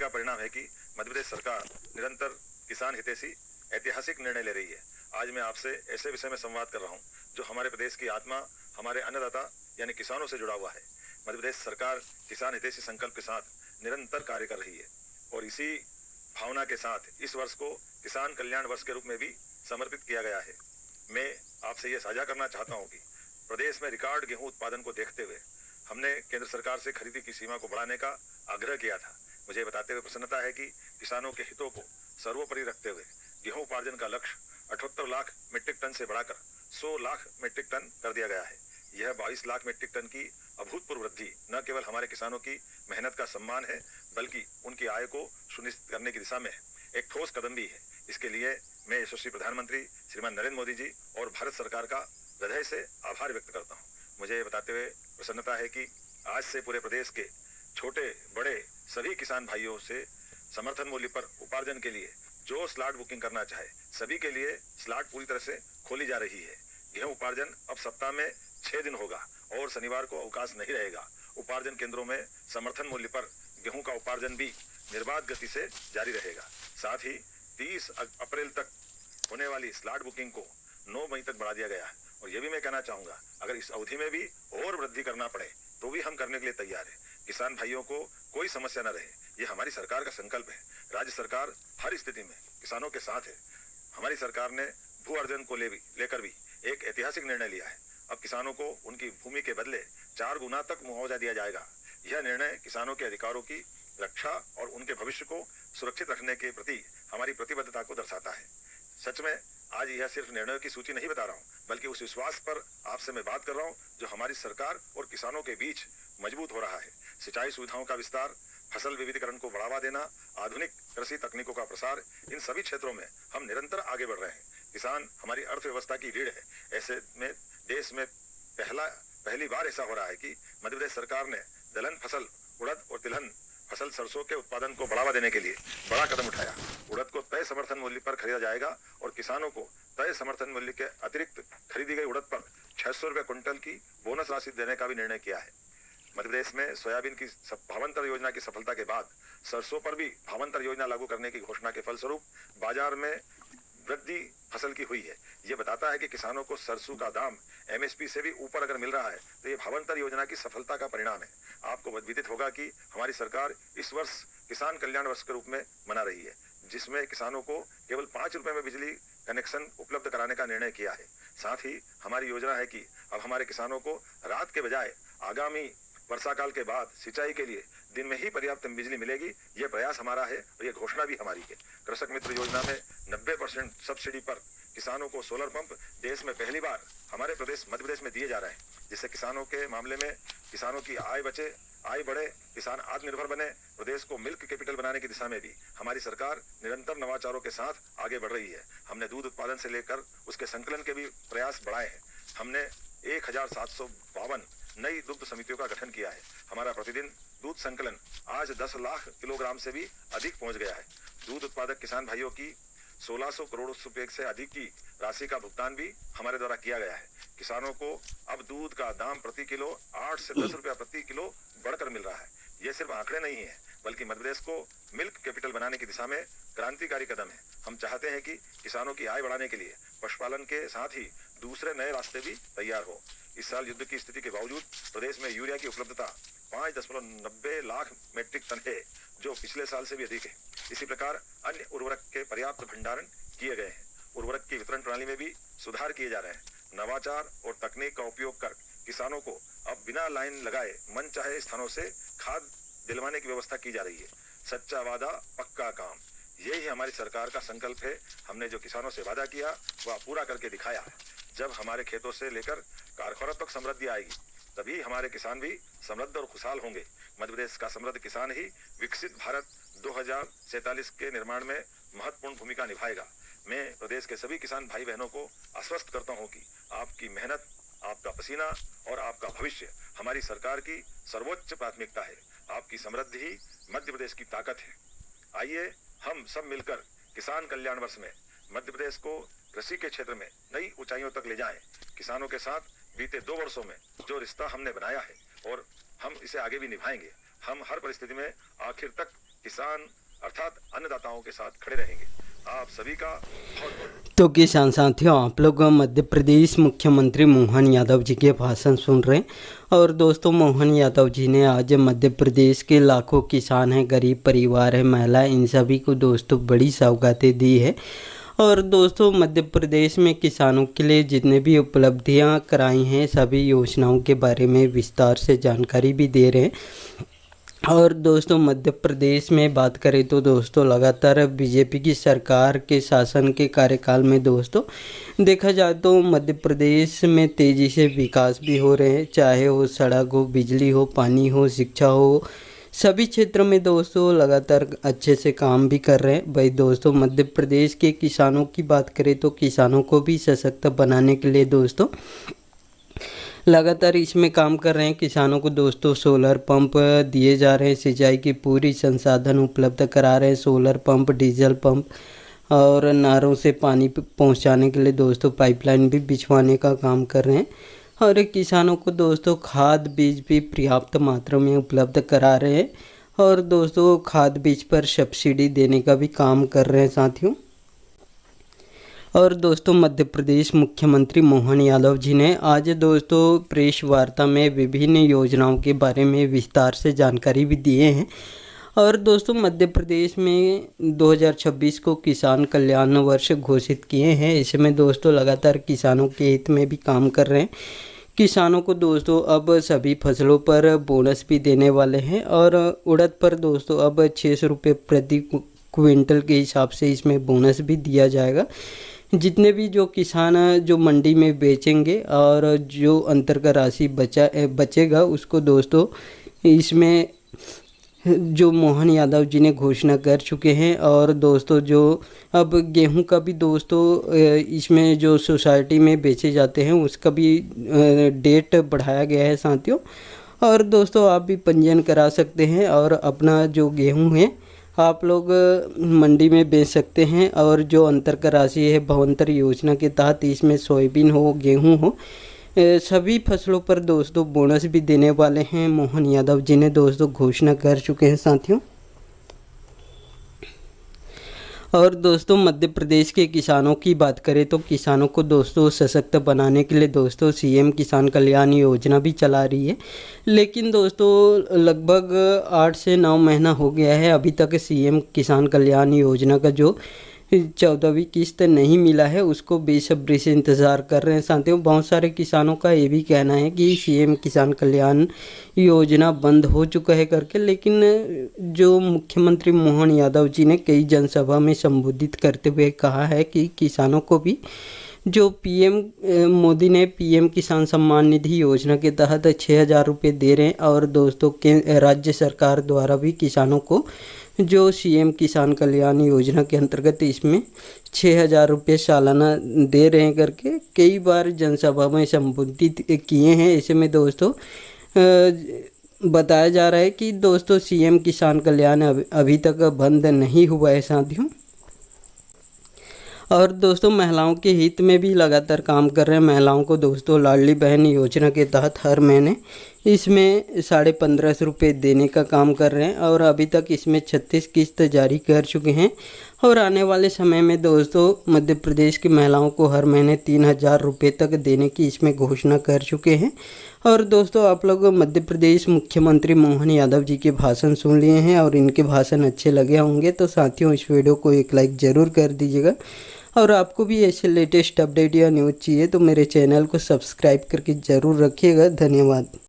का परिणाम है कि मध्य प्रदेश सरकार निरंतर किसान हितैषी ऐतिहासिक निर्णय ले रही है। आज मैं आपसे ऐसे विषय में संवाद कर रहा हूं जो हमारे प्रदेश की आत्मा, हमारे अन्नदाता यानी किसानों से जुड़ा हुआ है। मध्य प्रदेश सरकार किसान हितैषी संकल्प के साथ निरंतर कार्य कर रही है और इसी भावना के साथ इस वर्ष को किसान कल्याण वर्ष के रूप में भी समर्पित किया गया है। मैं आपसे ये साझा करना चाहता हूँ कि प्रदेश में रिकॉर्ड गेहूं उत्पादन को देखते हुए हमने केंद्र सरकार से खरीदी की सीमा को बढ़ाने का आग्रह किया था। मुझे बताते हुए प्रसन्नता है कि किसानों के हितों को सर्वोपरि रखते हुए गेहूं उपार्जन का लक्ष्य 78 लाख मीट्रिक टन से बढ़ाकर 100 लाख मीट्रिक टन कर दिया गया है। यह 22 लाख मीट्रिक टन की अभूतपूर्व वृद्धि न केवल हमारे किसानों की मेहनत का सम्मान है, बल्कि उनकी आय को सुनिश्चित करने की दिशा में एक ठोस कदम भी है। इसके लिए मैं यशस्वी प्रधानमंत्री श्रीमान नरेंद्र मोदी जी और भारत सरकार का हृदय से आभार व्यक्त करता हूँ। मुझे बताते हुए प्रसन्नता है कि आज से पूरे प्रदेश के छोटे बड़े सभी किसान भाइयों से समर्थन मूल्य पर उपार्जन के लिए जो स्लॉट बुकिंग करना चाहे सभी के लिए स्लॉट पूरी तरह से खोली जा रही है। गेहूं उपार्जन अब सप्ताह में 6 दिन होगा और शनिवार को अवकाश नहीं रहेगा। उपार्जन केंद्रों में समर्थन मूल्य पर गेहूं का उपार्जन भी निर्बाध गति से जारी रहेगा। साथ ही 30 अप्रैल तक होने वाली स्लॉट बुकिंग को 9 मई तक बढ़ा दिया गया है। और ये भी मैं कहना चाहूंगा, अगर इस अवधि में भी और वृद्धि करना पड़े तो भी हम करने के लिए तैयार है। किसान भाइयों को कोई समस्या न रहे, ये हमारी सरकार का संकल्प है। राज्य सरकार हर स्थिति में किसानों के साथ है। हमारी सरकार ने भू अर्जन को लेकर भी एक ऐतिहासिक निर्णय लिया है। अब किसानों को उनकी भूमि के बदले 4 गुना तक मुआवजा दिया जाएगा। यह निर्णय किसानों के अधिकारों की रक्षा और उनके भविष्य को सुरक्षित रखने के प्रति हमारी प्रतिबद्धता को दर्शाता है। सच में आज यह सिर्फ निर्णयों की सूची नहीं बता रहा हूँ, बल्कि उस विश्वास पर आपसे मैं बात कर रहा हूँ जो हमारी सरकार और किसानों के बीच मजबूत हो रहा है। सिंचाई सुविधाओं का विस्तार, फसल विविधीकरण को बढ़ावा देना, आधुनिक कृषि तकनीकों का प्रसार, इन सभी क्षेत्रों में हम निरंतर आगे बढ़ रहे हैं। किसान हमारी अर्थव्यवस्था की रीढ़ है। ऐसे में देश में पहली बार ऐसा हो रहा है कि मध्य प्रदेश सरकार ने दलहन फसल, उड़द और तिलहन फसल सरसों के उत्पादन को बढ़ावा देने के लिए बड़ा कदम उठाया। उड़द को तय समर्थन मूल्य पर खरीदा जाएगा और किसानों को तय समर्थन मूल्य के अतिरिक्त खरीदी गई उड़द पर 600 रुपये क्विंटल की बोनस राशि देने का भी निर्णय किया है। मध्य प्रदेश में सोयाबीन की भावांतर योजना की सफलता के बाद सरसों पर भी भावांतर योजना लागू करने की घोषणा के फलस्वरूप बाजार में वृद्धि फसल की हुई है। ये बताता है कि किसानों को सरसों का दाम एमएसपी से भी ऊपर अगर मिल रहा है तो ये भावांतर योजना की सफलता का परिणाम है। आपको विदित होगा कि हमारी सरकार इस वर्ष किसान कल्याण वर्ष के रूप में मना रही है, जिसमें किसानों को केवल 5 रुपए में बिजली कनेक्शन उपलब्ध कराने का निर्णय किया है। साथ ही हमारी योजना है कि अब हमारे किसानों को रात के बजाय आगामी वर्षा काल के बाद सिंचाई के लिए दिन में ही पर्याप्त बिजली मिलेगी। यह प्रयास हमारा है और यह घोषणा भी हमारी है। कृषक मित्र योजना में 90% सब्सिडी पर किसानों को सोलर पंप देश में पहली बार हमारे प्रदेश मध्य प्रदेश में दिए जा रहे हैं, जिससे किसानों के मामले में किसानों की आय बचे, आय बढ़े, किसान आत्मनिर्भर बने। प्रदेश को मिल्क कैपिटल बनाने की दिशा में भी हमारी सरकार निरंतर नवाचारों के साथ आगे बढ़ रही है। हमने दूध उत्पादन से लेकर उसके संकलन के भी प्रयास बढ़ाए हैं। हमने 1752 नई दुग्ध समितियों का गठन किया है। हमारा प्रतिदिन दूध संकलन आज 10 लाख किलोग्राम से भी अधिक पहुंच गया है। दूध उत्पादक किसान भाइयों की 1600 करोड़ रुपए से अधिक की राशि का भुगतान भी हमारे द्वारा किया गया है। किसानों को अब दूध का दाम प्रति किलो 8 से 10 रुपया प्रति किलो बढ़कर मिल रहा है। ये सिर्फ आंकड़े नहीं है, बल्कि मध्य प्रदेश को मिल्क कैपिटल बनाने की दिशा में क्रांतिकारी कदम है। हम चाहते हैं कि किसानों की आय बढ़ाने के लिए पशुपालन के साथ ही दूसरे नए रास्ते भी तैयार हो। इस साल युद्ध की स्थिति के बावजूद प्रदेश में यूरिया की उपलब्धता 5.90 लाख मीट्रिक टन है, जो पिछले साल से भी अधिक है। इसी प्रकार अन्य उर्वरक के पर्याप्त भंडारण किए गए हैं। उर्वरक की वितरण प्रणाली में भी सुधार किए जा रहे हैं। नवाचार और तकनीक का उपयोग कर किसानों को अब बिना लाइन लगाए मन चाहे स्थानों से खाद दिलवाने की व्यवस्था की जा रही है। सच्चा वादा पक्का काम, यही हमारी सरकार का संकल्प है। हमने जो किसानों से वादा किया वह पूरा करके दिखाया है। जब हमारे खेतों से लेकर कारखानों तक समृद्धि आएगी, तभी हमारे किसान भी समृद्ध और खुशहाल होंगे। मध्य प्रदेश का समृद्ध किसान ही विकसित भारत 2047 के निर्माण में महत्वपूर्ण भूमिका निभाएगा। मैं प्रदेश के सभी किसान भाई बहनों को आश्वस्त करता हूं कि आपकी मेहनत, आपका पसीना और आपका भविष्य हमारी सरकार की सर्वोच्च प्राथमिकता है। आपकी समृद्धि ही मध्य प्रदेश की ताकत है। आइए हम सब मिलकर किसान कल्याण वर्ष में मध्य प्रदेश को कृषि के क्षेत्र में नई ऊंचाइयों तक ले जाएं। किसानों के साथ बीते 2 वर्षों में जो रिश्ता हमने बनाया है और हम इसे आगे भी निभाएंगे। हम हर परिस्थिति में आखिर तक किसान अर्थात अन्नदाताओं के साथ खड़े रहेंगे। आप सभी का बहुत बहुत तो किसान साथियों, आप लोग मध्य प्रदेश मुख्यमंत्री मोहन यादव जी के भाषण सुन रहे हैं। और दोस्तों, मोहन यादव जी ने आज मध्य प्रदेश के लाखों किसान हैं, गरीब परिवार है, महिला, इन सभी को दोस्तों बड़ी सौगातें दी है। और दोस्तों, मध्य प्रदेश में किसानों के लिए जितने भी उपलब्धियां कराई हैं, सभी योजनाओं के बारे में विस्तार से जानकारी भी दे रहे हैं। और दोस्तों, मध्य प्रदेश में बात करें तो दोस्तों लगातार बीजेपी की सरकार के शासन के कार्यकाल में दोस्तों देखा जाए तो मध्य प्रदेश में तेज़ी से विकास भी हो रहे हैं, चाहे वो सड़क हो, बिजली हो, पानी हो, शिक्षा हो, सभी क्षेत्रों में दोस्तों लगातार अच्छे से काम भी कर रहे हैं। भाई दोस्तों, मध्य प्रदेश के किसानों की बात करें तो किसानों को भी सशक्त बनाने के लिए दोस्तों लगातार इसमें काम कर रहे हैं। किसानों को दोस्तों सोलर पंप दिए जा रहे हैं, सिंचाई की पूरी संसाधन उपलब्ध करा रहे हैं, सोलर पंप, डीजल पंप और नहरों से पानी पहुंचाने के लिए दोस्तों पाइपलाइन भी बिछवाने का काम कर रहे हैं। और किसानों को दोस्तों खाद बीज भी पर्याप्त मात्रा में उपलब्ध करा रहे हैं। और दोस्तों खाद बीज पर सब्सिडी देने का भी काम कर रहे हैं साथियों। और दोस्तों, मध्य प्रदेश मुख्यमंत्री मोहन यादव जी ने आज दोस्तों प्रेस वार्ता में विभिन्न योजनाओं के बारे में विस्तार से जानकारी भी दिए हैं। और दोस्तों, मध्य प्रदेश में 2026 को किसान कल्याण वर्ष घोषित किए हैं। इसमें दोस्तों लगातार किसानों के हित में भी काम कर रहे हैं। किसानों को दोस्तों अब सभी फसलों पर बोनस भी देने वाले हैं। और उड़द पर दोस्तों अब 600 रुपये प्रति क्विंटल के हिसाब से इसमें बोनस भी दिया जाएगा। जितने भी जो किसान जो मंडी में बेचेंगे और जो अंतर का राशि बचेगा उसको दोस्तों इसमें जो मोहन यादव जी ने घोषणा कर चुके हैं। और दोस्तों जो अब गेहूं का भी दोस्तों इसमें जो सोसाइटी में बेचे जाते हैं उसका भी डेट बढ़ाया गया है साथियों। और दोस्तों आप भी पंजीयन करा सकते हैं और अपना जो गेहूं है आप लोग मंडी में बेच सकते हैं। और जो अंतर का राशि है भावांतर योजना के तहत इसमें सोयाबीन हो, गेहूं हो, सभी फसलों पर दोस्तों बोनस भी देने वाले हैं। मोहन यादव जी ने दोस्तों घोषणा कर चुके हैं साथियों। और दोस्तों, मध्य प्रदेश के किसानों की बात करें तो किसानों को दोस्तों सशक्त बनाने के लिए दोस्तों सीएम किसान कल्याण योजना भी चला रही है। लेकिन दोस्तों लगभग 8 से 9 महीना हो गया है, अभी तक सीएम किसान कल्याण योजना का जो 14वीं किस्त नहीं मिला है उसको बेसब्री से इंतज़ार कर रहे हैं साथियों। बहुत सारे किसानों का ये भी कहना है कि सीएम किसान कल्याण योजना बंद हो चुका है करके। लेकिन जो मुख्यमंत्री मोहन यादव जी ने कई जनसभा में संबोधित करते हुए कहा है कि किसानों को भी जो पीएम मोदी ने पीएम किसान सम्मान निधि योजना के तहत 6,000 रुपये दे रहे हैं। और दोस्तों राज्य सरकार द्वारा भी किसानों को जो सीएम किसान कल्याण योजना के अंतर्गत इसमें 6,000 रुपये सालाना दे रहे हैं करके कई बार जनसभा में संबोधित किए हैं। ऐसे में दोस्तों बताया जा रहा है कि दोस्तों सीएम किसान कल्याण अभी तक बंद नहीं हुआ है साथियों। और दोस्तों महिलाओं के हित में भी लगातार काम कर रहे हैं। महिलाओं को दोस्तों लाडली बहन योजना के तहत हर महीने इसमें 1550 रुपये देने का काम कर रहे हैं। और अभी तक इसमें 36 किस्त जारी कर चुके हैं। और आने वाले समय में दोस्तों मध्य प्रदेश की महिलाओं को हर महीने 3,000 रुपये तक देने की इसमें घोषणा कर चुके हैं। और दोस्तों आप लोग मध्य प्रदेश मुख्यमंत्री मोहन यादव जी के भाषण सुन लिए हैं और इनके भाषण अच्छे लगे होंगे तो साथियों इस वीडियो को एक लाइक ज़रूर कर दीजिएगा। और आपको भी ऐसे लेटेस्ट अपडेट या न्यूज़ चाहिए तो मेरे चैनल को सब्सक्राइब करके ज़रूर रखिएगा। धन्यवाद।